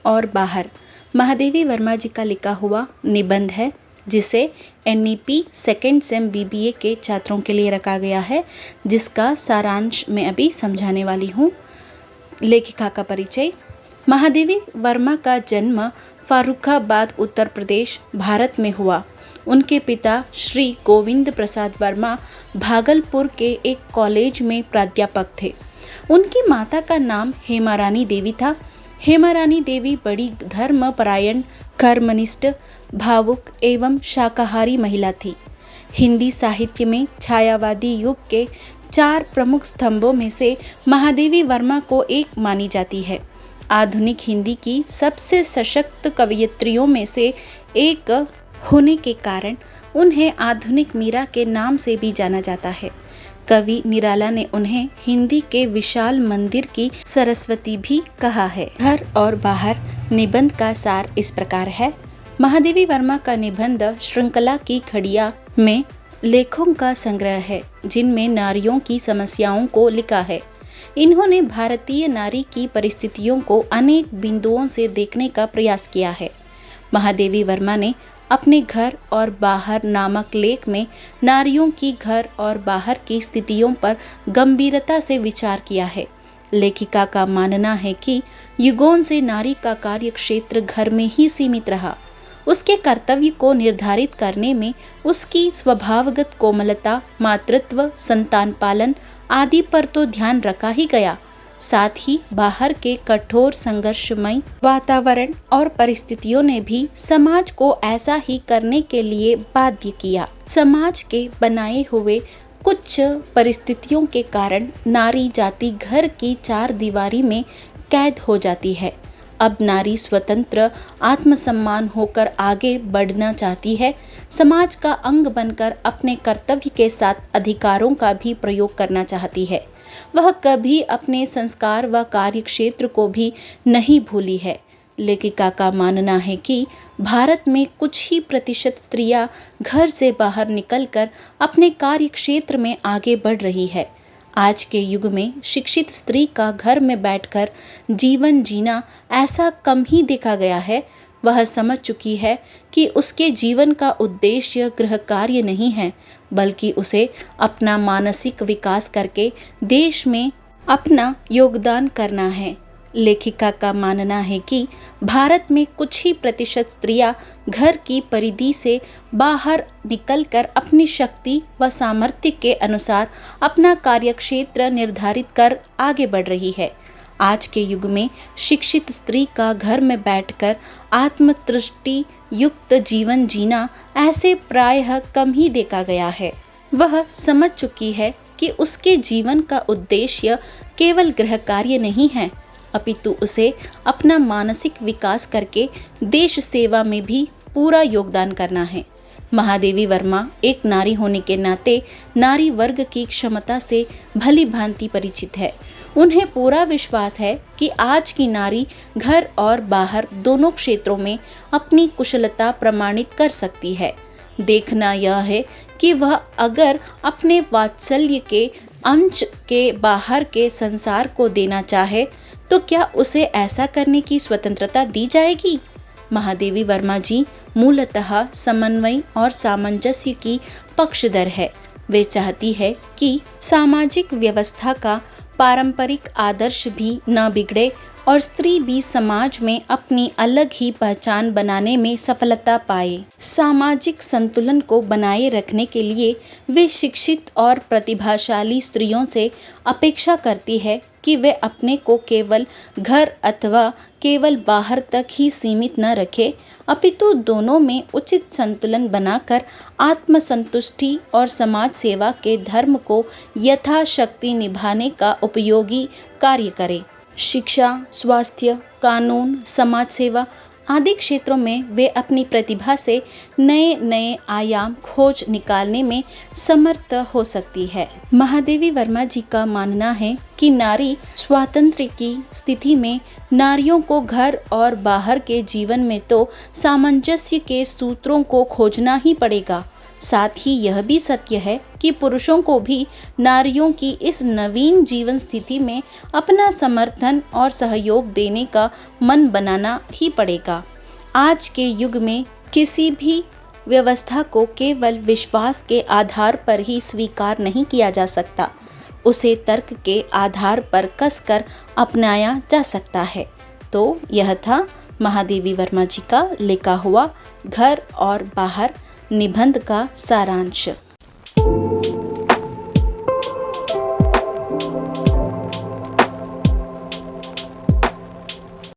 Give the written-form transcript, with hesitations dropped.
और बाहर महादेवी वर्मा जी का लिखा हुआ निबंध है, जिसे NEP सेकेंड सेम BBA के छात्रों के लिए रखा गया है, जिसका सारांश मैं अभी समझाने वाली हूँ। लेखिका का परिचय। महादेवी वर्मा का जन्म फारुखाबाद उत्तर प्रदेश भारत में हुआ। उनके पिता श्री गोविंद प्रसाद वर्मा भागलपुर के एक कॉलेज में प्राध्यापक थे। उनकी माता का नाम हेमारानी देवी था। हेमारानी देवी बड़ी धर्मपरायण, कर्मनिष्ठ, भावुक एवं शाकाहारी महिला थी। हिंदी साहित्य में छायावादी युग के 4 प्रमुख स्तंभों में से महादेवी वर्मा को एक मानी जाती है। आधुनिक हिंदी की सबसे सशक्त कवयित्रियों में से एक होने के कारण उन्हें आधुनिक मीरा के नाम से भी जाना जाता है। कवि निराला ने उन्हें हिंदी के विशाल मंदिर की सरस्वती भी कहा है। घर और बाहर निबंध का सार इस प्रकार है। महादेवी वर्मा का निबंध श्रृंखला की खड़िया में लेखों का संग्रह है, जिनमें नारियों की समस्याओं को लिखा है। इन्होंने भारतीय नारी की परिस्थितियों को अनेक बिंदुओं से देखने का प्रयास किया है। महादेवी वर्मा ने अपने घर और बाहर नामक लेख में नारियों की घर और बाहर की स्थितियों पर गंभीरता से विचार किया है। लेखिका का मानना है कि युगों से नारी का कार्य क्षेत्र घर में ही सीमित रहा। उसके कर्तव्य को निर्धारित करने में उसकी स्वभावगत कोमलता, मातृत्व, संतान पालन आदि पर तो ध्यान रखा ही गया, साथ ही बाहर के कठोर संघर्षमय वातावरण और परिस्थितियों ने भी समाज को ऐसा ही करने के लिए बाध्य किया। समाज के बनाए हुए कुछ परिस्थितियों के कारण नारी जाति घर की 4 दीवारी में कैद हो जाती है। अब नारी स्वतंत्र, आत्मसम्मान होकर आगे बढ़ना चाहती है। समाज का अंग बनकर अपने कर्तव्य के साथ अधिकारों का भी प्रयोग करना चाहती है। वह कभी अपने संस्कार व कार्य क्षेत्र को भी नहीं भूली है। लेखिका का मानना है कि भारत में कुछ ही प्रतिशत स्त्रियां घर से बाहर निकलकर अपने कार्य क्षेत्र में आगे बढ़ रही है। आज के युग में शिक्षित स्त्री का घर में बैठकर जीवन जीना ऐसा कम ही देखा गया है। वह समझ चुकी है कि उसके जीवन का उद्देश्य गृह कार्य नहीं है, बल्कि उसे अपना मानसिक विकास करके देश में अपना योगदान करना है। लेखिका का मानना है कि भारत में कुछ ही प्रतिशत स्त्रियां घर की परिधि से बाहर निकलकर अपनी शक्ति व सामर्थ्य के अनुसार अपना कार्यक्षेत्र निर्धारित कर आगे बढ़ रही है। आज के युग में शिक्षित स्त्री का घर में बैठकर आत्मतृष्टि युक्त जीवन जीना ऐसे प्रायः कम ही देखा गया है। वह समझ चुकी है कि उसके जीवन का उद्देश्य केवल गृह कार्य नहीं है, अपितु उसे अपना मानसिक विकास करके देश सेवा में भी पूरा योगदान करना है। महादेवी वर्मा एक नारी होने के नाते नारी वर्ग की क्षमता से भली भांति परिचित है। उन्हें पूरा विश्वास है कि आज की नारी घर और बाहर दोनों क्षेत्रों में अपनी कुशलता प्रमाणित कर सकती है। देखना यह है कि वह अगर अपने वात्सल्य के अंश के बाहर के संसार को देना चाहे तो क्या उसे ऐसा करने की स्वतंत्रता दी जाएगी। महादेवी वर्मा जी मूलतः समन्वय और सामंजस्य की पक्षधर है। वे चाहती है कि सामाजिक व्यवस्था का पारंपरिक आदर्श भी न बिगड़े और स्त्री भी समाज में अपनी अलग ही पहचान बनाने में सफलता पाए। सामाजिक संतुलन को बनाए रखने के लिए वे शिक्षित और प्रतिभाशाली स्त्रियों से अपेक्षा करती है कि वे अपने को केवल घर अथवा केवल बाहर तक ही सीमित न रखे, अपितु दोनों में उचित संतुलन बनाकर आत्मसंतुष्टि और समाज सेवा के धर्म को यथाशक्ति निभाने का उपयोगी कार्य करे। शिक्षा, स्वास्थ्य, कानून, समाज सेवा आदि क्षेत्रों में वे अपनी प्रतिभा से नए नए आयाम खोज निकालने में समर्थ हो सकती है। महादेवी वर्मा जी का मानना है कि नारी स्वातंत्र्य की स्थिति में नारियों को घर और बाहर के जीवन में तो सामंजस्य के सूत्रों को खोजना ही पड़ेगा, साथ ही यह भी सत्य है कि पुरुषों को भी नारियों की इस नवीन जीवन स्थिति में अपना समर्थन और सहयोग देने का मन बनाना ही पड़ेगा। आज के युग में किसी भी व्यवस्था को केवल विश्वास के आधार पर ही स्वीकार नहीं किया जा सकता, उसे तर्क के आधार पर कसकर अपनाया जा सकता है। तो यह था महादेवी वर्मा जी का लिखा हुआ घर और बाहर निबंध का सारांश।